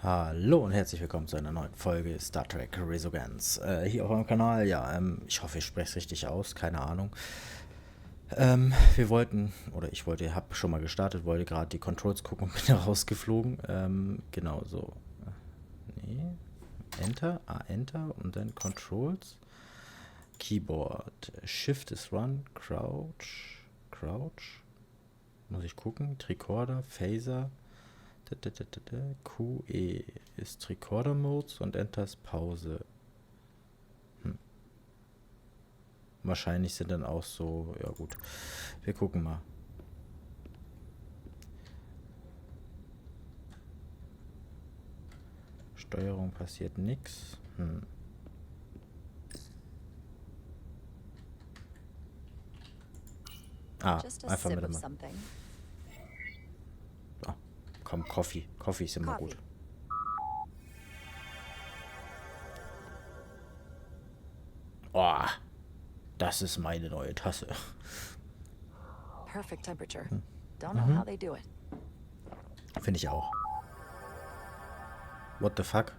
Hallo und herzlich willkommen zu einer neuen Folge Star Trek Resurgence. Hier auf meinem Kanal, ja, ich hoffe, ich spreche es richtig aus, keine Ahnung. Wir wollten, oder ich wollte, habe schon mal gestartet, wollte gerade die Controls gucken und bin da rausgeflogen. Genau so. Nee. Enter, Enter und dann Controls. Keyboard. Shift ist Run, Crouch. Muss ich gucken. Tricorder, Phaser. QE ist Recorder Modes und Enter ist Pause. Wahrscheinlich sind dann auch so, ja gut. Wir gucken mal. Steuerung passiert nichts. Einfach mit dem. Oh, komm, Coffee. Coffee ist immer gut. Oh, das ist meine neue Tasse. Perfect temperature. Don't know how they do it. Finde ich auch. What the fuck?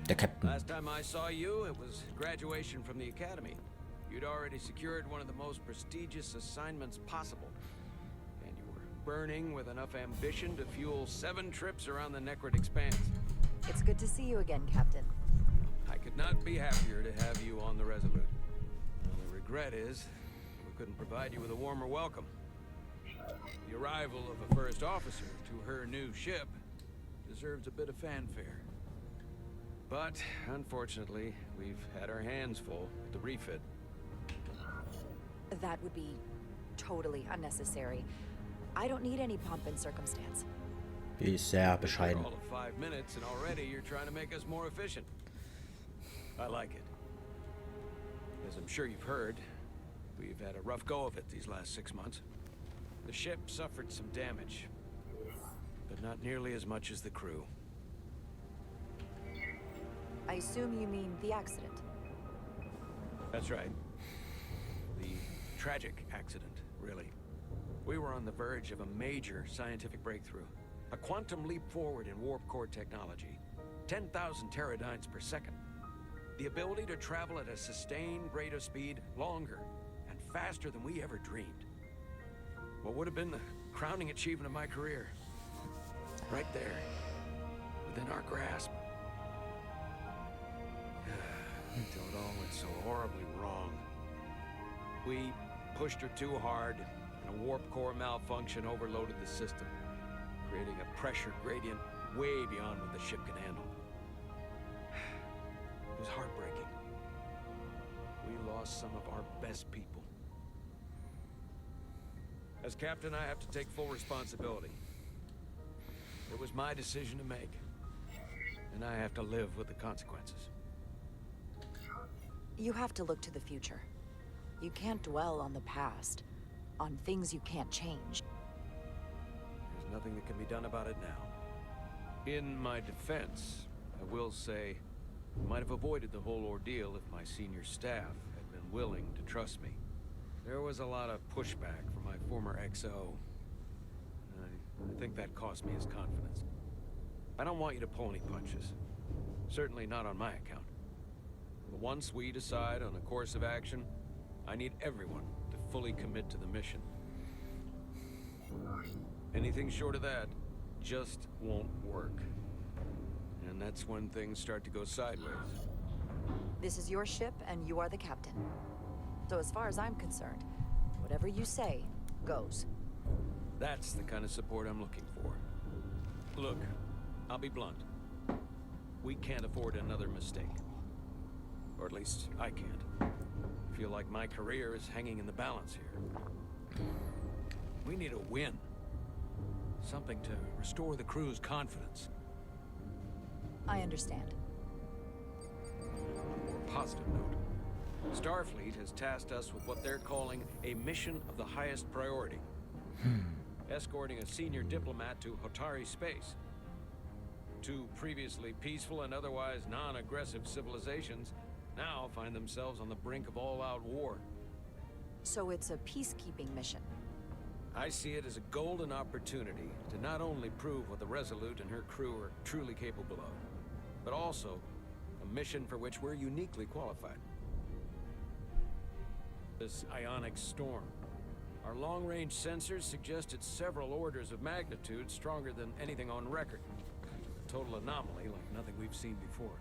Der Captain. Last time I saw you, it was graduation from the academy. You'd already secured one of the most prestigious assignments possible. And you were burning with enough ambition to fuel 7 trips around the Necrid Expanse. It's good to see you again, Captain. I could not be happier to have you on the Resolute. The only regret is we couldn't provide you with a warmer welcome. The arrival of a first officer to her new ship deserves a bit of fanfare. But, unfortunately, we've had our hands full with the refit. That would be totally unnecessary. I don't need any pomp and circumstance. Ist sehr bescheiden. All of 5 minutes and already you're trying to make us more efficient. I like it. As I'm sure you've heard, we've had a rough go of it these last 6 months. The ship suffered some damage, but not nearly as much as the crew. I assume you mean the accident. That's right. The tragic accident, really. We were on the verge of a major scientific breakthrough. A quantum leap forward in warp core technology. 10,000 teradynes per second. The ability to travel at a sustained rate of speed longer and faster than we ever dreamed. What would have been the crowning achievement of my career? Right there, within our grasp. Until it all went so horribly wrong. We pushed her too hard, and a warp core malfunction overloaded the system, creating a pressure gradient way beyond what the ship could handle. It was heartbreaking. We lost some of our best people. As captain, I have to take full responsibility. It was my decision to make, and I have to live with the consequences. You have to look to the future. You can't dwell on the past, on things you can't change. There's nothing that can be done about it now. In my defense, I will say I might have avoided the whole ordeal if my senior staff had been willing to trust me. There was a lot of pushback from my former XO. I think that cost me his confidence. I don't want you to pull any punches. Certainly not on my account. But once we decide on a course of action, I need everyone to fully commit to the mission. Anything short of that just won't work. And that's when things start to go sideways. This is your ship and you are the captain. So as far as I'm concerned, whatever you say goes. That's the kind of support I'm looking for. Look, I'll be blunt. We can't afford another mistake. Or at least I can't. I feel like my career is hanging in the balance here. We need a win. Something to restore the crew's confidence. I understand. On a more positive note, Starfleet has tasked us with what they're calling a mission of the highest priority. Escorting a senior diplomat to Hotari space. 2 previously peaceful and otherwise non-aggressive civilizations now find themselves on the brink of all-out war. So it's a peacekeeping mission. I see it as a golden opportunity to not only prove what the Resolute and her crew are truly capable of, but also a mission for which we're uniquely qualified. This ionic storm. Our long-range sensors suggest it's several orders of magnitude stronger than anything on record. A total anomaly like nothing we've seen before.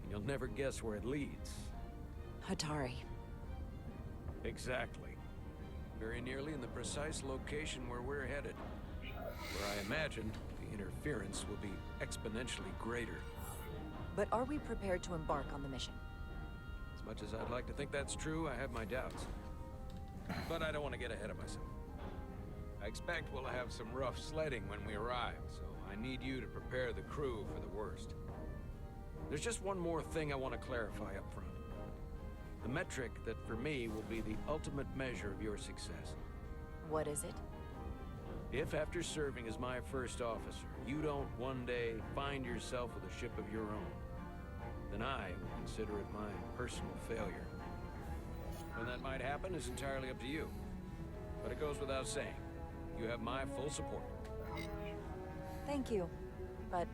And you'll never guess where it leads. Hatari. Exactly. Very nearly in the precise location where we're headed. Where I imagine the interference will be exponentially greater. But are we prepared to embark on the mission? As much as I'd like to think that's true, I have my doubts. But I don't want to get ahead of myself. I expect we'll have some rough sledding when we arrive, so I need you to prepare the crew for the worst. There's just one more thing I want to clarify up front. The metric that for me will be the ultimate measure of your success. What is it? If after serving as my first officer, you don't one day find yourself with a ship of your own, then I will consider it my personal failure. When that might happen is entirely up to you. But it goes without saying, you have my full support. Thank you. But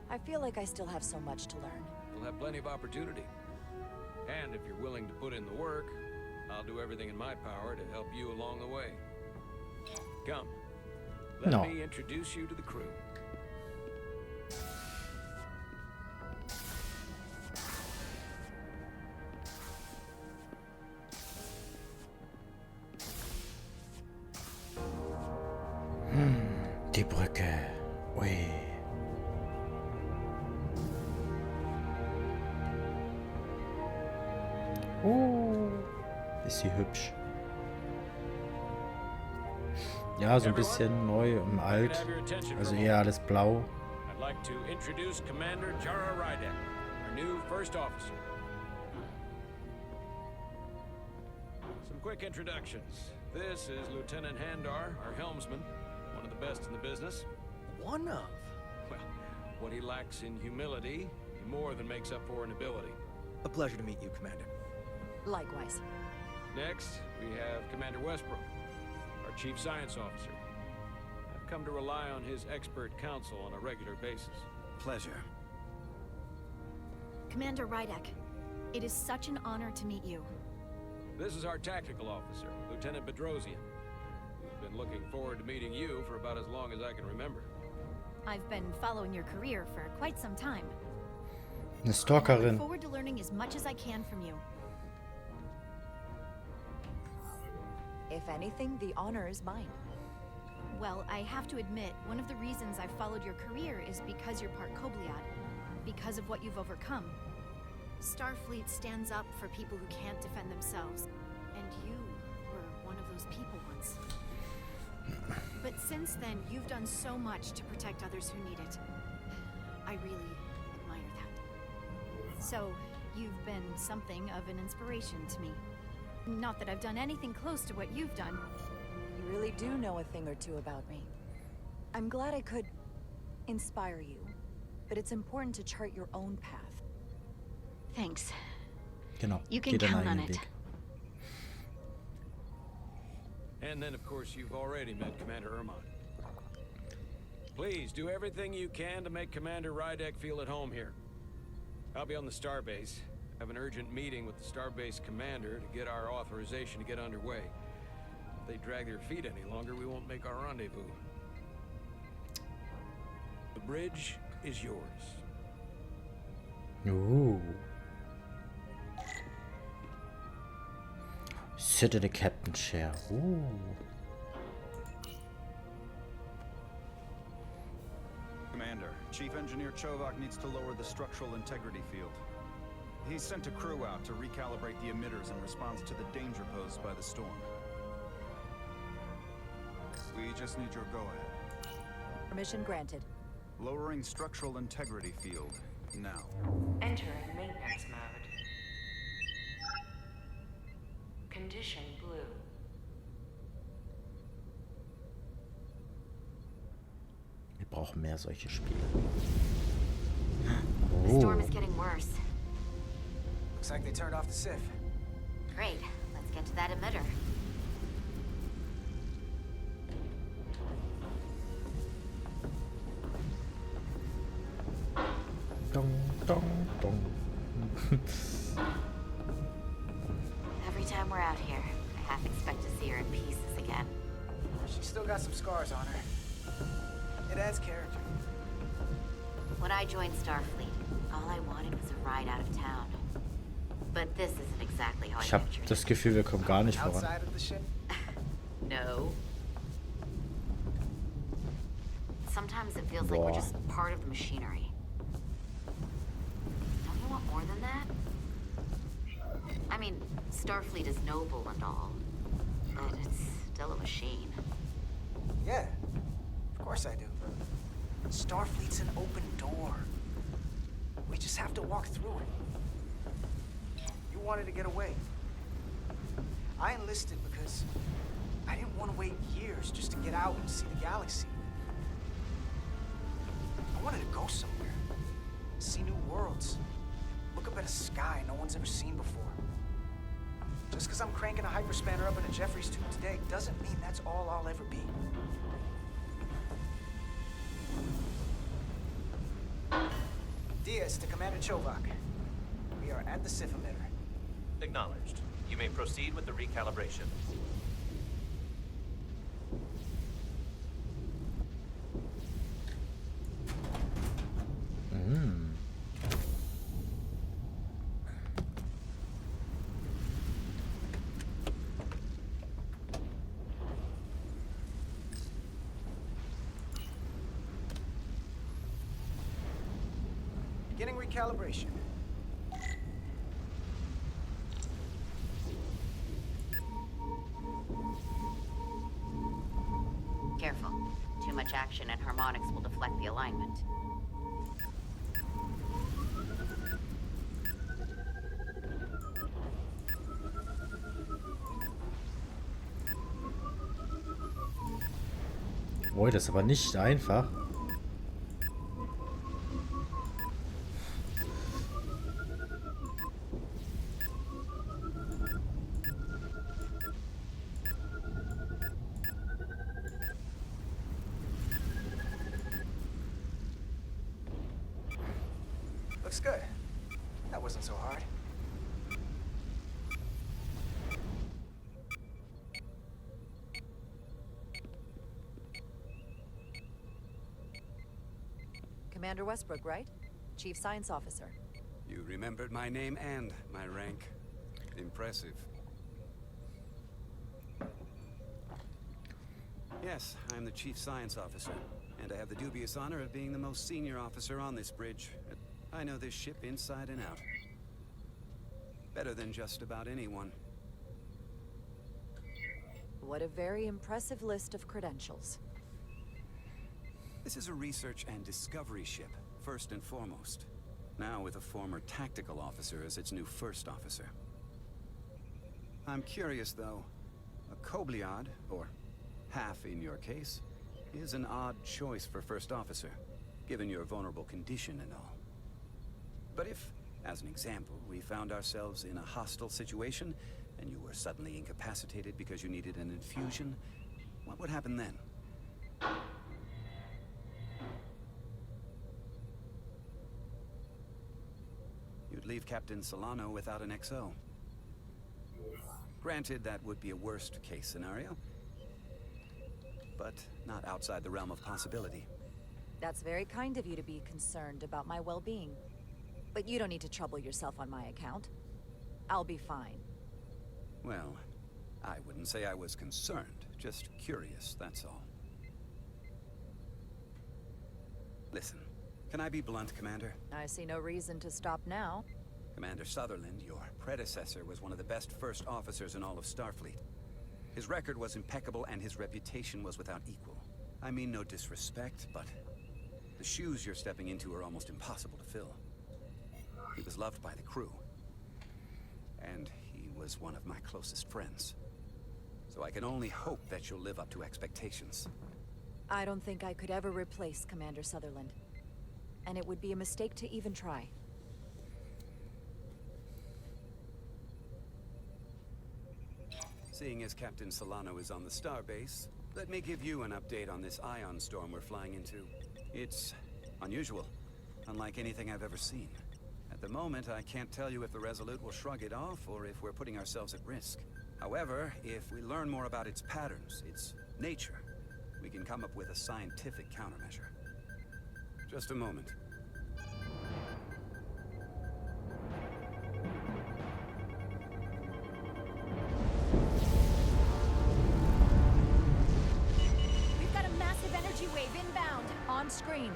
I feel like I still have so much to learn. You'll have plenty of opportunity. And if you're willing to put in the work, I'll do everything in my power to help you along the way. Come, let me introduce you to the crew. Die Brücke. Ui. Ist sie hübsch. Ja, so ein bisschen neu und alt. Also eher alles blau. I'd like to introduce Commander Jara Rydek, our new first officer. Some quick introductions. This is Lieutenant Handar, our helmsman, one of the best in the business. One of? Well, what he lacks in humility, he more than makes up for in ability. A pleasure to meet you, Commander. Likewise. Next, we have Commander Westbrook, our Chief Science Officer. I've come to rely on his expert counsel on a regular basis. Pleasure. Commander Rydek, it is such an honor to meet you. This is our Tactical Officer, Lieutenant Bedrosian. We've been looking forward to meeting you for about as long as I can remember. I've been following your career for quite some time. Eine I look Stalkerin. forward to learning as much as I can from you. If anything, the honor is mine. Well, I have to admit, one of the reasons I've followed your career is because you're part Kobliad. Because of what you've overcome. Starfleet stands up for people who can't defend themselves. And you were one of those people once. But since then, you've done so much to protect others who need it. I really admire that. So, you've been something of an inspiration to me. Not that I've done anything close to what you've done. You really do know a thing or two about me. I'm glad I could inspire you, but it's important to chart your own path. Thanks. Genau. You can Geht einen count on eigenen it. Weg. And then, of course, you've already met Commander Ermont. Please, do everything you can to make Commander Rydek feel at home here. I'll be on the starbase. I have an urgent meeting with the starbase commander to get our authorization to get underway. If they drag their feet any longer, we won't make our rendezvous. The bridge is yours. Sit in the captain's chair. Commander, Chief Engineer Chovak needs to lower the structural integrity field. He's sent a crew out to recalibrate the emitters in response to the danger posed by the storm. We just need your go-ahead. Permission granted. Lowering structural integrity field, now. Entering maintenance mode. Condition blue. Wir brauchen mehr solche Spiele. The storm is getting worse. Looks like they turned off the SIF. Great. Let's get to that emitter. Dong, dong. Every time we're out here, I half expect to see her in pieces again. She's still got some scars on her. It adds character. When I joined Starfleet, all I wanted was a ride out of town. But this isn't exactly how I Ich habe pictured das it. Gefühl, wir kommen gar nicht voran. Outside of the ship? No. Sometimes it feels like we're just part of the machinery. Don't you want more than that? I mean, Starfleet is noble and all, but it's still a machine. Yeah, of course I do. Starfleet's an open door. We just have to walk through it. You wanted to get away. I enlisted because I didn't want to wait years just to get out and see the galaxy. I wanted to go somewhere, see new worlds, look up at a sky no one's ever seen before. Just because I'm cranking a hyperspanner up in a Jeffries tube today doesn't mean that's all I'll ever be. Diaz to Commander Chovak. We are at the Sif emitter. Acknowledged. You may proceed with the recalibration. Beginning recalibration. Careful. Too much action and harmonics will deflect the alignment. Boah, das ist aber nicht einfach. Looks good. That wasn't so hard. Commander Westbrook, right? Chief Science Officer. You remembered my name and my rank. Impressive. Yes, I'm the Chief Science Officer, and I have the dubious honor of being the most senior officer on this bridge. I know this ship inside and out. Better than just about anyone. What a very impressive list of credentials. This is a research and discovery ship, first and foremost. Now with a former tactical officer as its new first officer. I'm curious, though. A Kobliad, or half in your case, is an odd choice for first officer, given your vulnerable condition and all. But if, as an example, we found ourselves in a hostile situation, and you were suddenly incapacitated because you needed an infusion, what would happen then? You'd leave Captain Solano without an XO. Granted, that would be a worst-case scenario, but not outside the realm of possibility. That's very kind of you to be concerned about my well-being. But you don't need to trouble yourself on my account. I'll be fine. Well, I wouldn't say I was concerned, just curious, that's all. Listen, can I be blunt, Commander? I see no reason to stop now. Commander Sutherland, your predecessor, was one of the best first officers in all of Starfleet. His record was impeccable and his reputation was without equal. I mean no disrespect, but the shoes you're stepping into are almost impossible to fill. He was loved by the crew. And he was one of my closest friends. So I can only hope that you'll live up to expectations. I don't think I could ever replace Commander Sutherland. And it would be a mistake to even try. Seeing as Captain Solano is on the starbase, let me give you an update on this ion storm we're flying into. It's unusual, unlike anything I've ever seen. At the moment, I can't tell you if the Resolute will shrug it off or if we're putting ourselves at risk. However, if we learn more about its patterns, its nature, we can come up with a scientific countermeasure. Just a moment. We've got a massive energy wave inbound. On screen.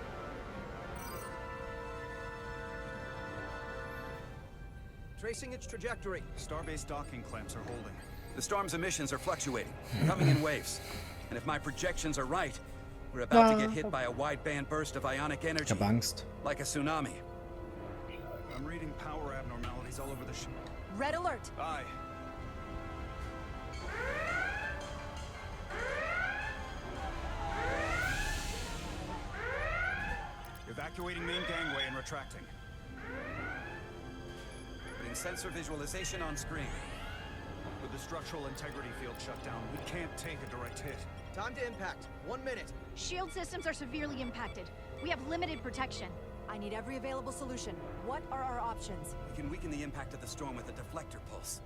Tracing its trajectory. Starbase docking clamps are holding. The storm's emissions are fluctuating, coming in waves. And if my projections are right, we're about to get hit by a wide-band burst of ionic energy. Ich hab Angst. Like a tsunami. I'm reading power abnormalities all over the ship. Red alert. Aye. Evacuating main gangway and retracting. Putting sensor visualization on screen. With the structural integrity field shut down, we can't take a direct hit. Time to impact. 1 minute. Shield systems are severely impacted. We have limited protection. I need every available solution. What are our options? We can weaken the impact of the storm with a deflector pulse.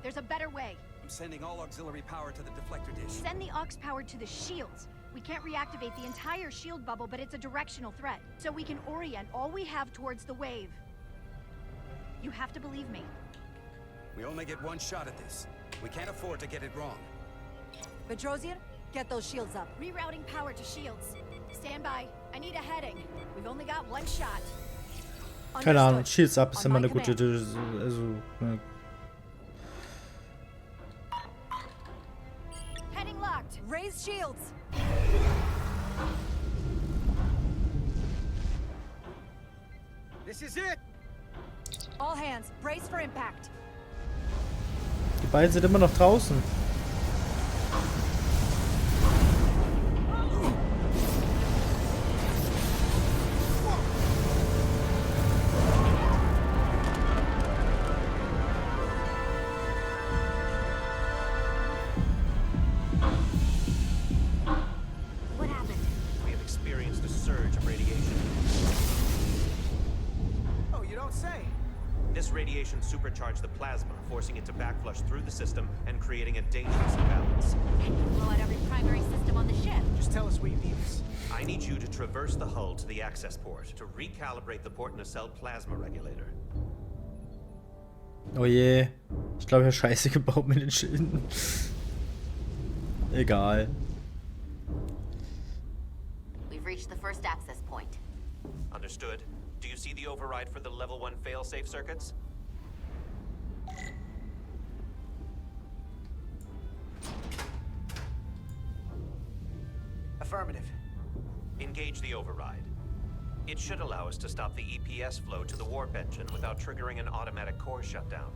There's a better way. I'm sending all auxiliary power to the deflector dish. Send the aux power to the shields. We can't reactivate the entire shield bubble, but it's a directional threat. So we can orient all we have towards the wave. You have to believe me. We only get one shot at this. We can't afford to get it wrong. Petrosian, get those shields up. Rerouting power to shields. Stand by. I need a heading. We've only got one shot. Keine Ahnung, Understood. Shields up ist On immer my eine gute, command. also, Heading locked. Raise shields. This is it. All hands, brace for impact. die beiden sind immer noch draußen. What happened? We have experienced a surge of radiation. Oh, you don't say. This radiation supercharged the plasma, forcing it to backflush through the system and creating a dangerous imbalance. Blow out every primary system on the ship. Just tell us where you need us. I need you to traverse the hull to the access port to recalibrate the port nacelle plasma regulator. Oh je. Ich glaube, ich habe Scheiße gebaut mit den Schilden. Egal. We've reached the first access point. Understood? Do you see the override for the level 1 failsafe circuits? Affirmative. Engage the override. It should allow us to stop the EPS flow to the warp engine without triggering an automatic core shutdown.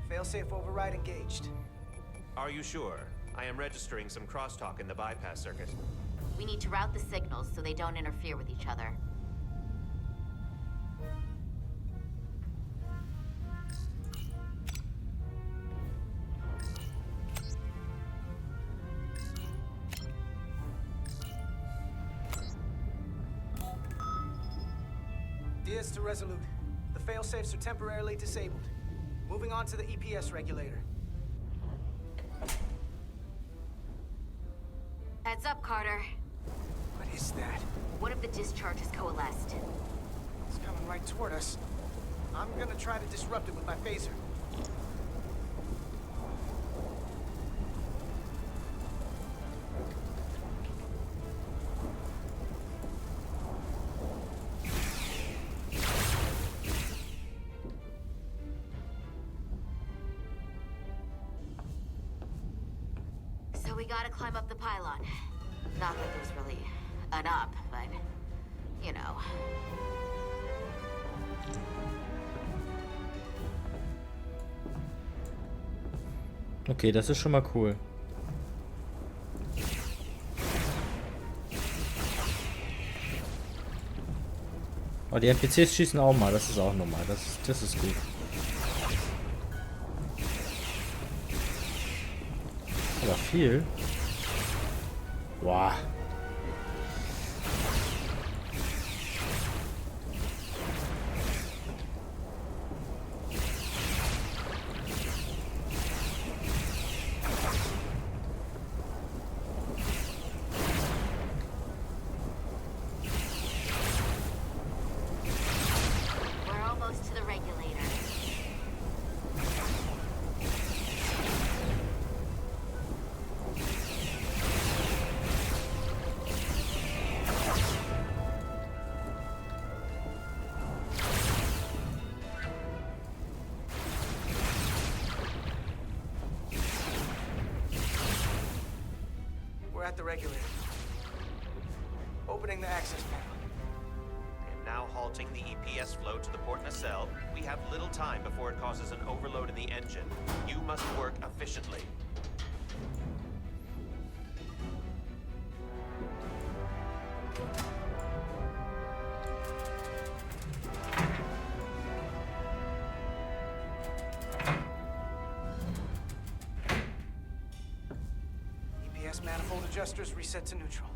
Failsafe override engaged. Are you sure? I am registering some crosstalk in the bypass circuit. We need to route the signals so they don't interfere with each other. Diaz to Resolute. The failsafes are temporarily disabled. Moving on to the EPS regulator. Heads up, Carter. What is that? One of the discharges coalesced. It's coming right toward us. I'm gonna try to disrupt it with my phaser. So we gotta climb up the pylon. Not that there's really an up, but, you know. Okay, das ist schon mal cool. Oh, die NPCs schießen auch mal, das ist auch normal, das ist gut. Aber viel. Wow. We're almost to the regulator. We're at the regulator. Opening the access panel. And now halting the EPS flow to the port nacelle. We have little time before it causes an overload in the engine. You must work efficiently. EPS manifold adjusters reset to neutral.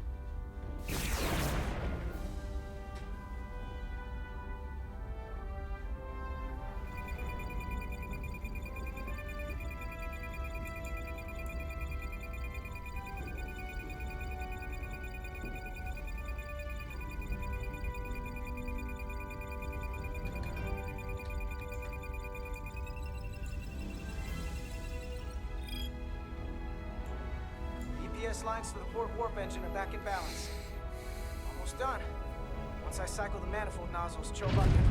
EPS lines to the port warp engine are back in balance. Almost done. Once I cycle the manifold nozzles, Chobot can...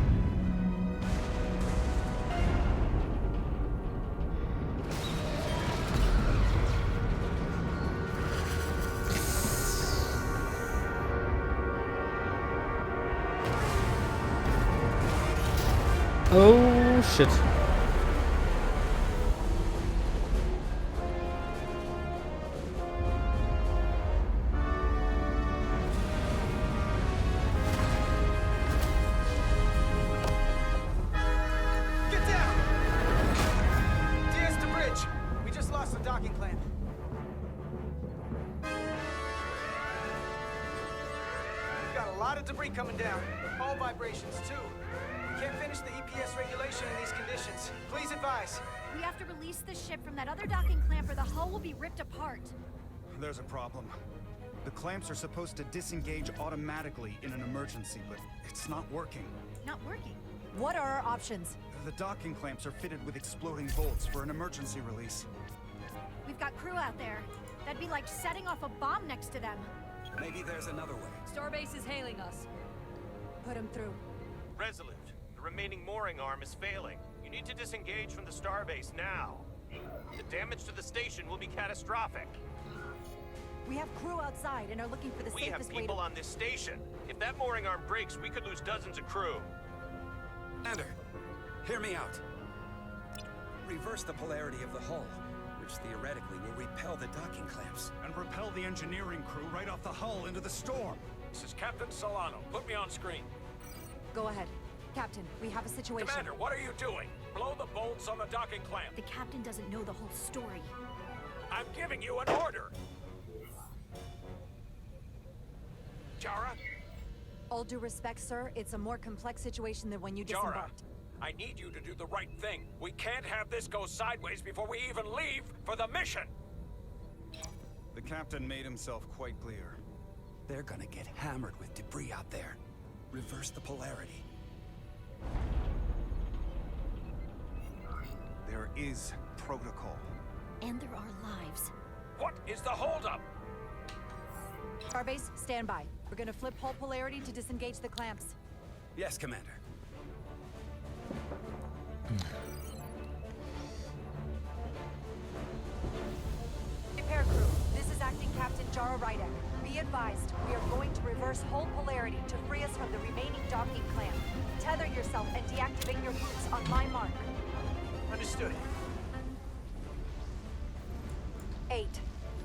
Oh shit. Get down! DS to bridge. We just lost the docking clamp. We've got a lot of debris coming down. Hull vibrations, too. We can't finish the EPS regulation in these conditions. Please advise. We have to release the ship from that other docking clamp or the hull will be ripped apart. There's a problem. The clamps are supposed to disengage automatically in an emergency, but it's not working. Not working. What are our options? The docking clamps are fitted with exploding bolts for an emergency release. We've got crew out there. That'd be like setting off a bomb next to them. Maybe there's another way. Starbase is hailing us. Put him through. Resolute, the remaining mooring arm is failing. You need to disengage from the starbase now. The damage to the station will be catastrophic. We have crew outside and are looking for the We have safest way people to... on this station. If that mooring arm breaks, we could lose dozens of crew. Commander, hear me out. Reverse the polarity of the hull, which theoretically will repel the docking clamps. And repel the engineering crew right off the hull into the storm. This is Captain Solano. Put me on screen. Go ahead. Captain, we have a situation. Commander, what are you doing? Blow the bolts on the docking clamp. The captain doesn't know the whole story. I'm giving you an order. Jara? All due respect, sir, it's a more complex situation than when you Jara, disembarked. I need you to do the right thing. We can't have this go sideways before we even leave for the mission. The captain made himself quite clear. They're gonna get hammered with debris out there. Reverse the polarity. There is protocol. And there are lives. What is the holdup? Starbase, stand by. We're gonna flip hull polarity to disengage the clamps. Yes, Commander. Repair crew, this is Acting Captain Jara Rydek. Be advised, we are going to reverse hull polarity to free us from the remaining docking clamp. Tether yourself and deactivate your boots on my mark. Understood. 8,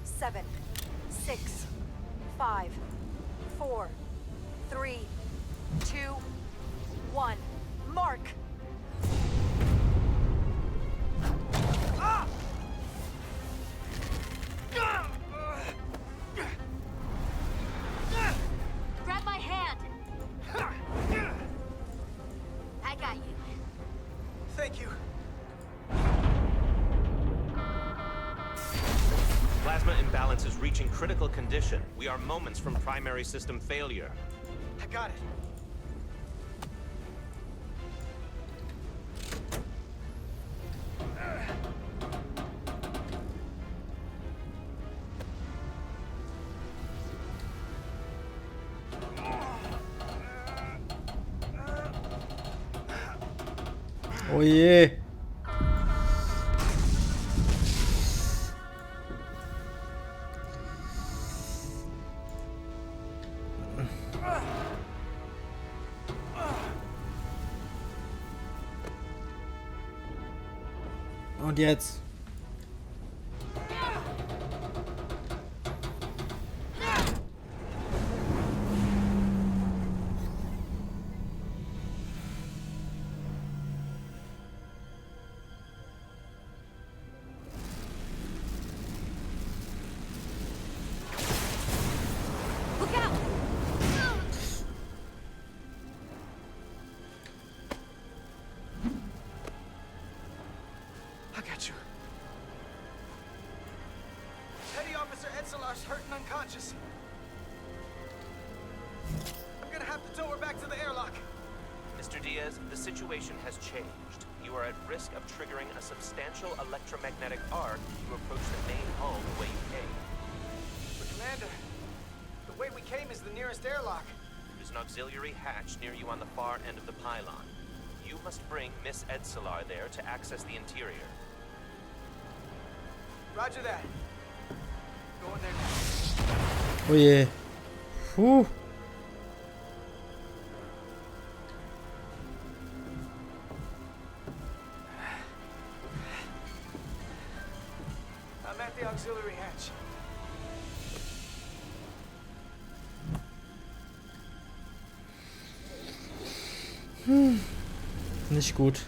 7, 6, 5, 4, 3, 2, 1. Mark! Grab my hand! I got you. Thank you. Plasma imbalance is reaching critical condition. We are moments from primary system failure. I got it. Oh je. Und jetzt? Look out! I got you. Petty Officer Etzelar's hurt and unconscious. I'm gonna have to tow her back to the airlock. Mr. Diaz, the situation has changed. You are at risk of triggering a substantial electromagnetic arc to approach the main hull the way you came. But Commander, the way we came is the nearest airlock. There's an auxiliary hatch near you on the far end of the pylon. You must bring Miss Etzelar there to access the interior. Roger that. Going there now. Oh je. Puh. I'm at the auxiliary hatch. Nicht gut.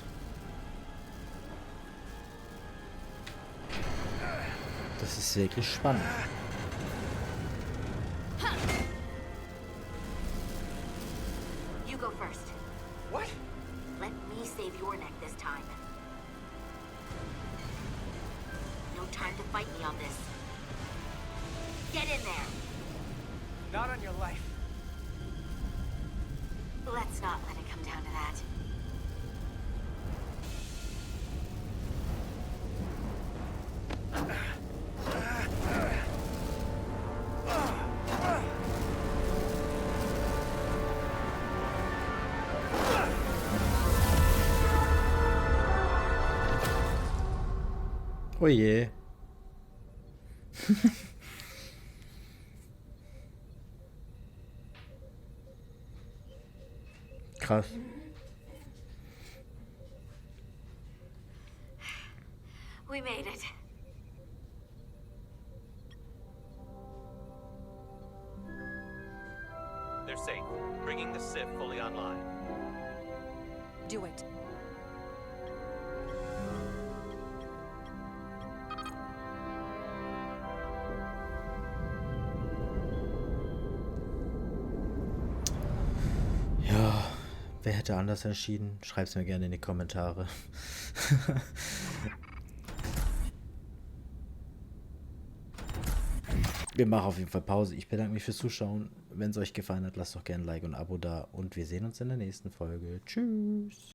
Das ist wirklich spannend. You go first. What? Let me save your neck this time. No time to fight me on this. Get in there. Not on your life. Let's not let it come down to that. Oh je. Krass. We made it. They're safe, bringing the SIF fully online. Do it. Ja, wer hätte anders entschieden? Schreib's mir gerne in die Kommentare. Wir machen auf jeden Fall Pause. Ich bedanke mich fürs Zuschauen. Wenn es euch gefallen hat, lasst doch gerne ein Like und ein Abo da. Und wir sehen uns in der nächsten Folge. Tschüss.